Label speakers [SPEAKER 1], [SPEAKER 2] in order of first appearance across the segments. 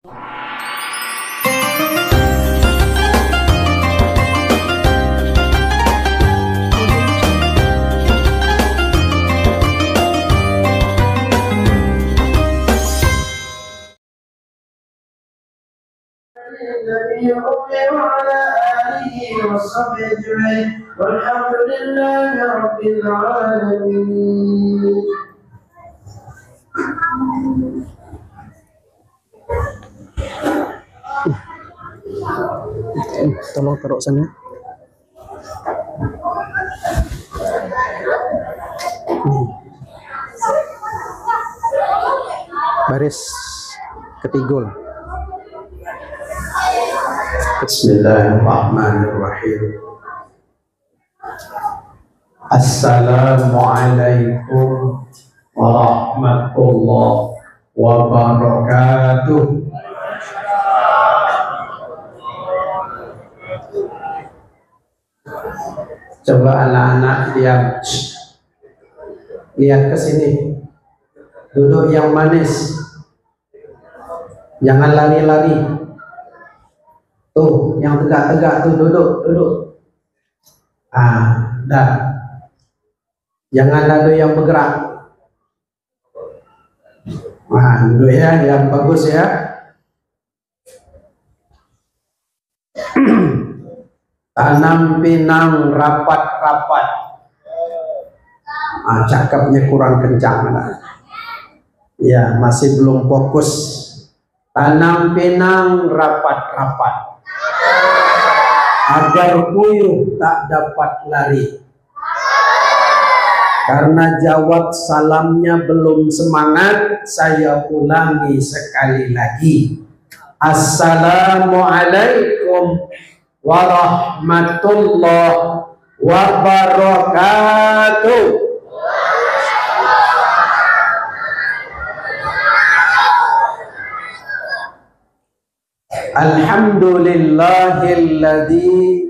[SPEAKER 1] وعلى آله وصحبه أجمعين والحمد لله رب العالمين.
[SPEAKER 2] Tolong taruh sana. Baris ketigul.
[SPEAKER 1] Bismillahirrahmanirrahim. Assalamualaikum warahmatullahi wabarakatuh. Coba anak-anak diam. Lihat ke sini. Duduk yang manis. Jangan lari-lari. Tuh, yang tegak-tegak tuh duduk. Dah. Jangan ada yang bergerak. Duduk ya, yang bagus ya. Tanam pinang rapat-rapat. Cakapnya kurang kencang. Ya, masih belum fokus. Tanam pinang rapat-rapat. Agar puyuh tak dapat lari. Karena jawab salamnya belum semangat, saya ulangi sekali lagi. Assalamualaikum warahmatullahi wabarakatuh. Alhamdulillahilladzi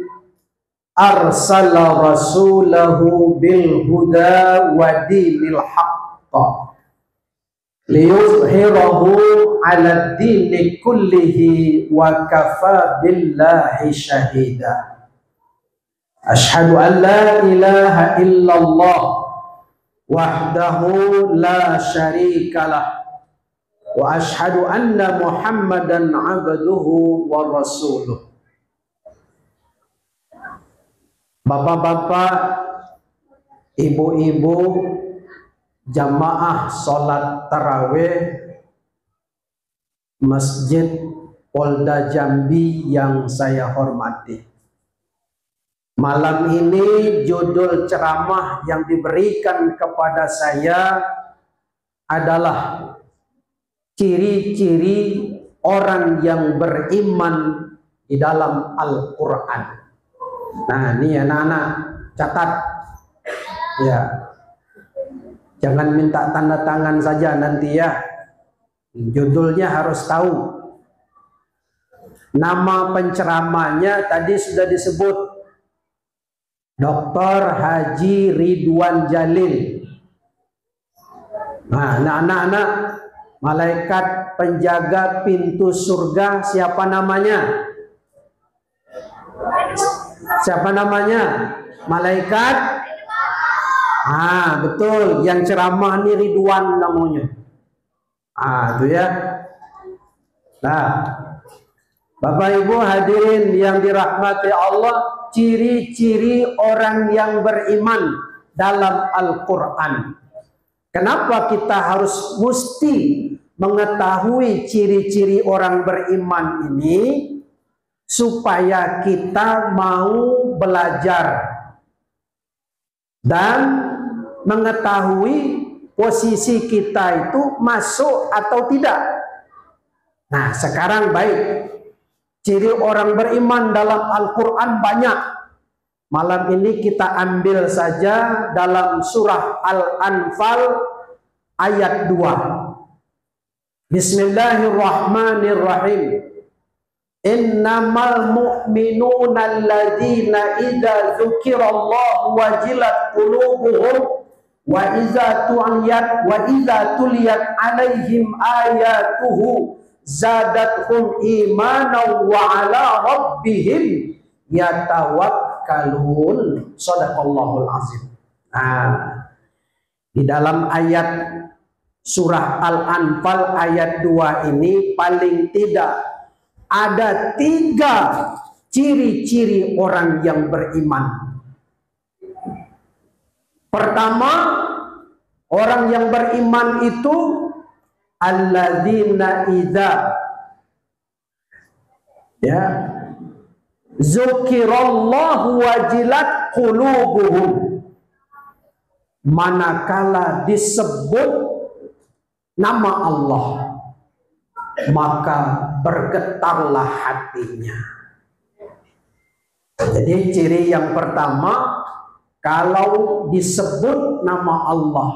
[SPEAKER 1] arsala rasulahu bil huda wa dinil haqq liyuzhirahu 'ala dini kullihi wa kafa billahi syahida. Asyhadu an la ilaha illallah wahdahu la syarikalah wa asyhadu anna Muhammadan abduhu wa rasuluh. Bapak-bapak, ibu-ibu, jamaah sholat tarawih Masjid Polda Jambi yang saya hormati. Malam ini judul ceramah yang diberikan kepada saya adalah ciri-ciri orang yang beriman di dalam Al-Quran. Nah, ini anak-anak catat ya. Jangan minta tanda tangan saja nanti ya. Judulnya harus tahu. Nama penceramahnya tadi sudah disebut, Dr. Haji Ridwan Jalil. Nah, anak-anak, malaikat penjaga pintu surga siapa namanya? Siapa namanya? Malaikat? Betul, yang ceramah ini Ridwan namanya. Itu ya. Nah, Bapak Ibu hadirin yang dirahmati Allah, ciri-ciri orang yang beriman dalam Al-Quran. Kenapa kita harus mesti mengetahui ciri-ciri orang beriman ini? Supaya kita mau belajar dan mengetahui posisi kita itu masuk atau tidak. Nah, sekarang baik, ciri orang beriman dalam Al-Quran banyak. Malam ini kita ambil saja dalam surah Al-Anfal ayat 2. Bismillahirrahmanirrahim. Innamal mu'minuna alladzina idza dzukirallahu wajilat qulubuhum wa idza tuliyat alaihim ayatuhu zadathum imanan wa ala rabbihim yatawakkalun. Shadaqallahul azim. Nah, di dalam ayat surah Al-Anfal ayat 2 ini paling tidak ada 3 ciri-ciri orang yang beriman. Pertama, orang yang beriman itu alladzina idza zukirallahu wajilat qulubuhum, manakala disebut nama Allah maka bergetarlah hatinya. Jadi ciri yang pertama, kalau disebut nama Allah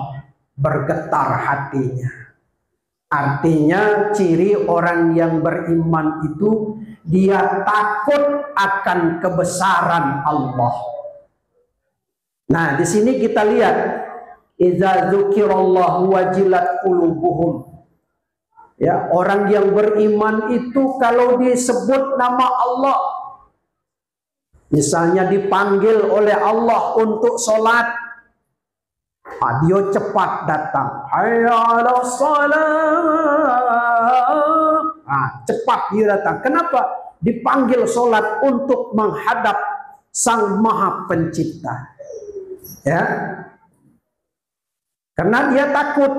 [SPEAKER 1] bergetar hatinya. Artinya ciri orang yang beriman itu dia takut akan kebesaran Allah. Nah, di sini kita lihat idza dzukirallahu wajilat qulubuhum. Ya, orang yang beriman itu kalau disebut nama Allah, misalnya dipanggil oleh Allah untuk sholat, dia cepat datang. Hayya 'alas shalah. Cepat dia datang. Kenapa? Dipanggil sholat untuk menghadap Sang Maha Pencipta. Ya, karena dia takut.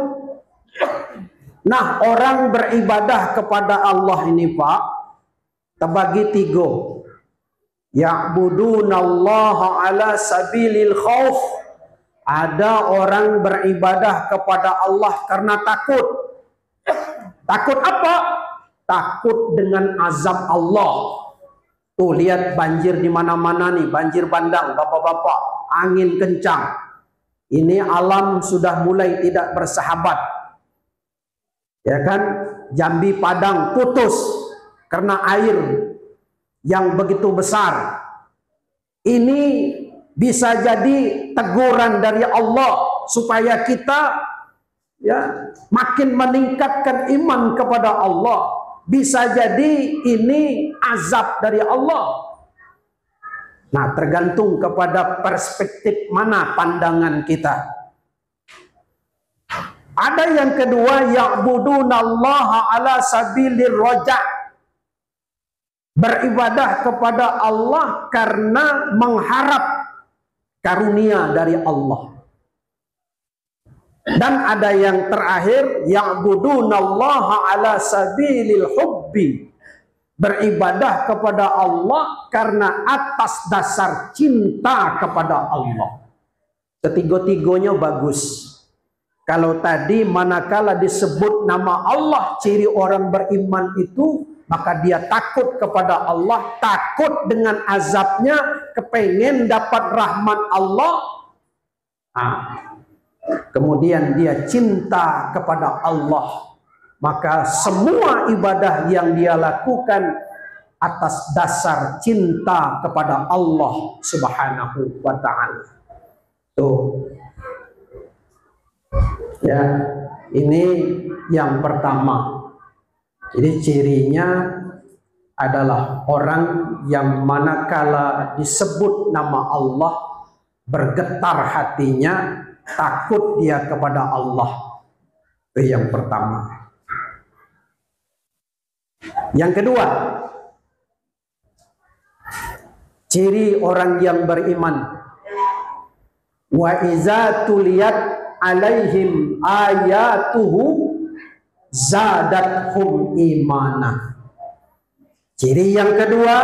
[SPEAKER 1] Nah, orang beribadah kepada Allah ini, Pak, terbagi 3. Ya'budunallaha ala sabilil khauf. Ada orang beribadah kepada Allah karena takut. Takut apa? Takut dengan azab Allah. Tuh, lihat banjir di mana-mana nih, banjir bandang, bapak-bapak, angin kencang. Ini alam sudah mulai tidak bersahabat. Ya kan? Jambi Padang putus karena air yang begitu besar. Ini bisa jadi teguran dari Allah supaya kita makin meningkatkan iman kepada Allah. Bisa jadi ini azab dari Allah. Nah, tergantung kepada perspektif mana pandangan kita. Ada yang kedua, ya'budunallaha ala sabilir roja. Beribadah kepada Allah karena mengharap karunia dari Allah. Dan ada yang terakhir, ya'budunallaha ala sabilil hubbi. Beribadah kepada Allah karena atas dasar cinta kepada Allah. Ketiga-tiganya bagus. Kalau tadi manakala disebut nama Allah, ciri orang beriman itu, maka dia takut kepada Allah, takut dengan azabnya, kepengen dapat rahmat Allah. Kemudian dia cinta kepada Allah, maka semua ibadah yang dia lakukan atas dasar cinta kepada Allah Subhanahu wa ta'ala. Tuh. Ya, ini yang pertama. Jadi cirinya adalah orang yang manakala disebut nama Allah bergetar hatinya, takut dia kepada Allah. Itu yang pertama. Yang kedua, ciri orang yang beriman, wa iza tuliyat alaihim ayatuhu zadathum imana. Ciri yang kedua,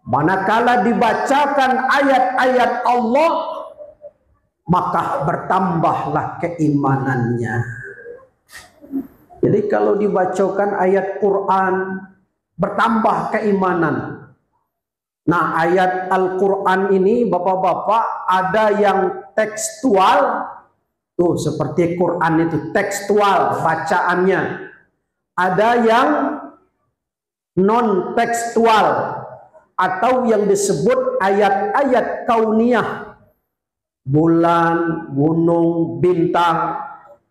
[SPEAKER 1] manakala dibacakan ayat-ayat Allah, maka bertambahlah keimanannya. Jadi kalau dibacakan ayat Quran, bertambah keimanan. Nah, ayat Al-Quran ini bapak-bapak ada yang tekstual, tuh seperti Quran itu tekstual bacaannya. Ada yang non tekstual atau yang disebut ayat-ayat kauniyah. Bulan, gunung, bintang,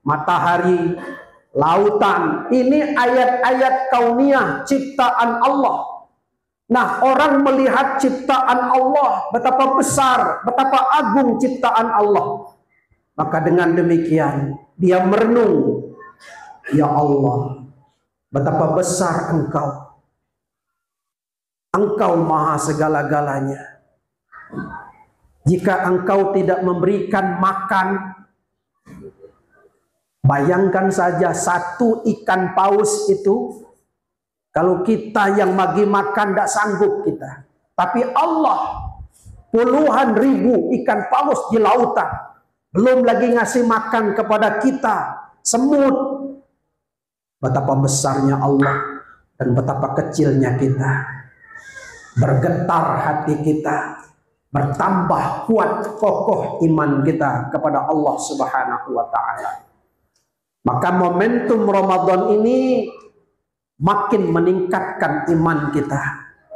[SPEAKER 1] matahari, lautan. Ini ayat-ayat kauniyah ciptaan Allah. Nah, orang melihat ciptaan Allah, betapa besar, betapa agung ciptaan Allah. Maka dengan demikian dia merenung, ya Allah, betapa besar Engkau. Engkau maha segala-galanya. Jika Engkau tidak memberikan makan, bayangkan saja satu ikan paus itu, kalau kita yang bagi makan tidak sanggup kita. Tapi Allah puluhan ribu ikan paus di lautan, belum lagi ngasih makan kepada kita semut. Betapa besarnya Allah dan betapa kecilnya kita. Bergetar hati kita, bertambah kuat kokoh iman kita kepada Allah Subhanahu wa taala. Maka momentum Ramadan ini makin meningkatkan iman kita.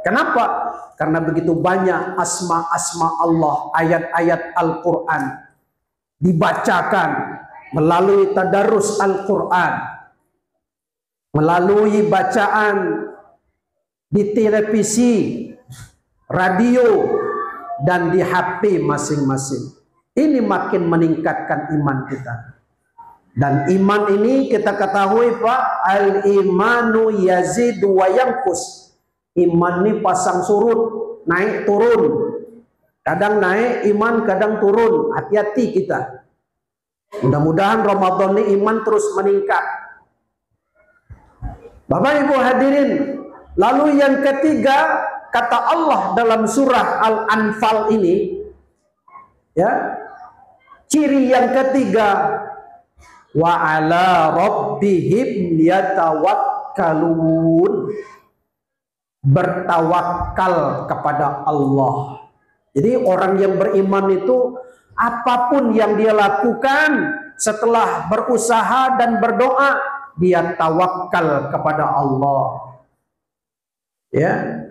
[SPEAKER 1] Kenapa? Karena begitu banyak asma-asma Allah, ayat-ayat Al-Quran dibacakan melalui tadarus Al-Quran, melalui bacaan di televisi, radio, dan di HP masing-masing. Ini makin meningkatkan iman kita. Dan iman ini kita ketahui Pak, al-imanu yazidu wa yanqus. Iman ini pasang surut, naik turun. Kadang naik iman, kadang turun. Hati-hati kita. Mudah-mudahan Ramadan ini iman terus meningkat. Bapak Ibu hadirin, lalu yang ketiga, kata Allah dalam surah Al-Anfal ini, ya, ciri yang ketiga, wa ala rabbihim yatawakkalun, bertawakal kepada Allah. Jadi orang yang beriman itu apapun yang dia lakukan setelah berusaha dan berdoa, dia tawakal kepada Allah. Ya,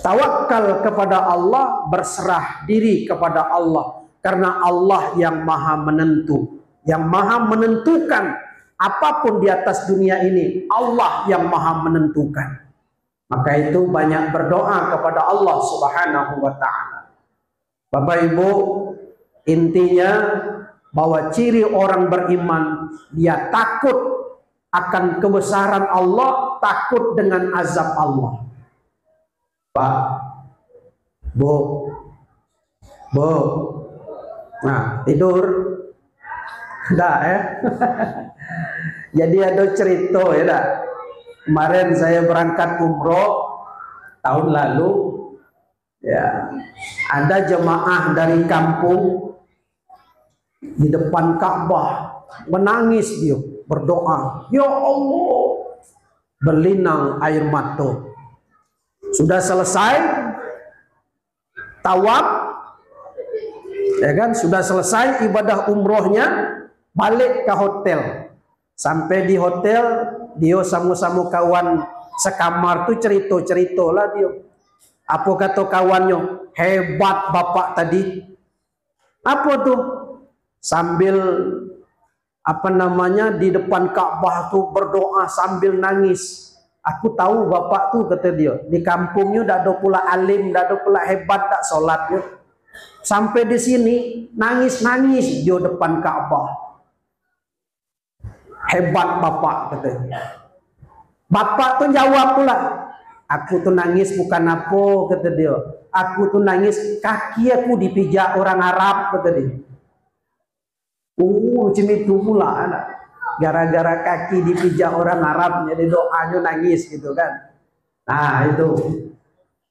[SPEAKER 1] tawakal kepada Allah, berserah diri kepada Allah, karena Allah yang maha menentu, yang maha menentukan apapun di atas dunia ini. Allah yang maha menentukan. Maka itu banyak berdoa kepada Allah Subhanahu wa ta'ala. Bapak Ibu, intinya bahwa ciri orang beriman, dia takut akan kebesaran Allah, takut dengan azab Allah. Pak, Bu, nah tidur, dah ya. Jadi ada cerita ya dah. Kemarin saya berangkat umroh tahun lalu, ya, ada jemaah dari kampung di depan Ka'bah menangis, dia berdoa, ya Allah, berlinang air mata. Sudah selesai tawaf, ya kan, sudah selesai ibadah umrohnya, balik ke hotel. Sampai di hotel, dia sama-sama kawan sekamar tuh cerita lah dia. Apa kata kawannya? Hebat bapak tadi. Apa tuh? Sambil apa namanya di depan Ka'bah tuh berdoa sambil nangis. Aku tahu bapak tuh, kata dia, di kampungnya tidak ada pula alim, tidak ada pula hebat, tak sholatnya. Sampai di sini nangis dia depan Ka'bah. Hebat bapak, katanya. Bapak tuh jawab pula, aku tuh nangis bukan apa, kata dia. Aku tuh nangis kaki aku dipijak orang Arab, kata dia. Macam itu pula anak. Gara-gara kaki dipijak orang Arab, jadi doanya nangis gitu kan. Nah itu.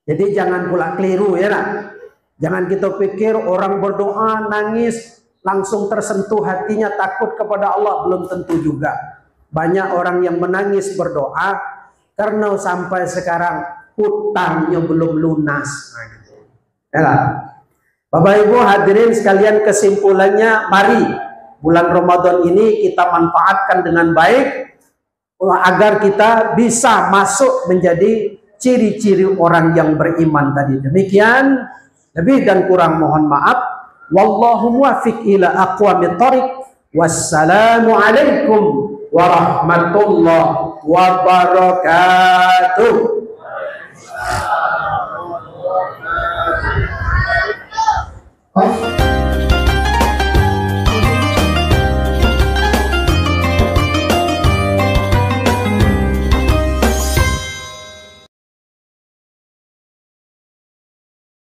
[SPEAKER 1] Jadi jangan pula keliru ya nak. Jangan kita pikir orang berdoa nangis langsung tersentuh hatinya takut kepada Allah, belum tentu juga. Banyak orang yang menangis berdoa karena sampai sekarang hutangnya belum lunas. Nah, gitu. Ya, Bapak Ibu hadirin sekalian, kesimpulannya, mari bulan Ramadan ini kita manfaatkan dengan baik agar kita bisa masuk menjadi ciri-ciri orang yang beriman tadi. Demikian, lebih dan kurang mohon maaf. Wallahu muwaffiq ila aqwamit thoriq. Wassalamualaikum warahmatullahi wabarakatuh.